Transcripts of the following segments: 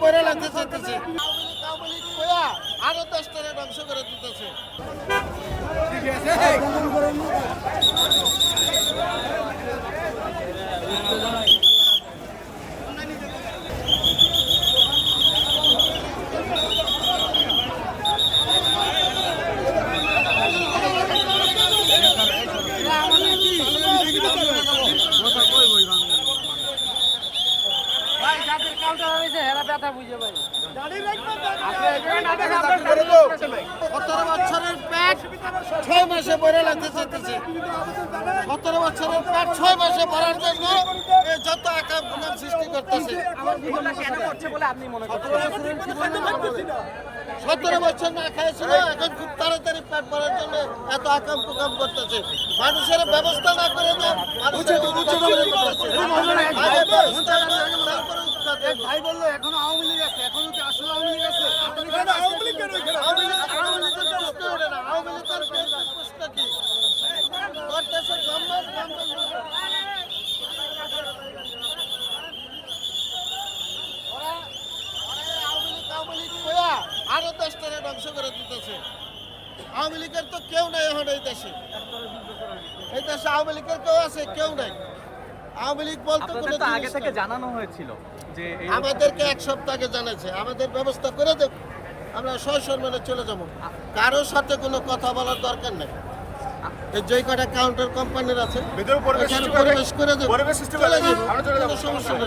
বইরা লাগতে চাইতেছে আওয়ামী লীগ কইয়া আরো 10টারে ধ্বংস করে দিতেছে। সতেরো বছরের পেট 6 মাসে বইরা লাগতে চাইতেছে। 17 বছরের পেট 6 মাসে ভরার জন্য যত আকাম কুকাম সৃষ্টি করতেছে। 17 বছর না খাইছিল, এখন খুব তাড়াতাড়ি পেট ভরার জন্য এত আকাম কুকাম করতেছে। মানুষের ব্যবস্থা না করে দেয়, ভাই বললো এখনো আওয়ামী লীগ আছে, এখনো কি আসলে আওয়ামী লীগ আছে? আওয়ামী লীগের প্রশ্ন ওঠে না। আওয়ামী লীগের প্রশ্ন কি করতেছে গভর্নমেন্ট আওয়ামী লীগ কইয়া আরো 10টারে ধ্বংস করে দিতেছে। আওয়ামী লীগের তো কেউ নাই এখন এই দেশে। এই দেশে আওয়ামী লীগের কেউ আছে? কেউ নাই। আওয়ামী লীগ বলতে কোনো আগে থেকে জানানো হয়েছিল যে আমাদেরকে 1 সপ্তাহ আগে জানাইছে, আমাদের ব্যবস্থা করে দেব, আমরা সসম্মানে চলে যাব। কারোর সাথে কোনো কথা বলার দরকার নেই। এই যে কটা কাউন্টার কোম্পানির আছে পরিবেশ করে দেব, চলে যাব, কোনো সমস্যা নেই।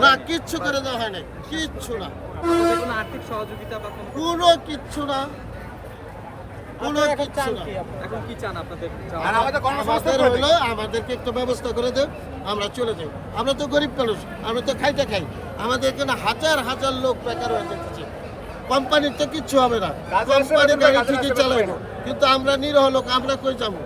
না, কিচ্ছু করে দেওয়া হয় নাই, কিচ্ছু না, কোনো আর্থিক সহযোগিতা বা কোনো কিচ্ছু না, কোনো কিচ্ছু না। এখন কি চান আপনাদের? আমাদের হলো আমাদেরকে একটা ব্যবস্থা করে দেব, আমরা চলে যাই। আমরা তো গরিব মানুষ, আমরা তো খাইতে খাই। আমাদের এখানে হাজার হাজার লোক বেকার হয়ে যেতেছে। কোম্পানির তো কিচ্ছু হবে না, কোম্পানি গাড়ি ঠিকই চালাবো, কিন্তু আমরা নিরহ লোক, আমরা কই যাবো?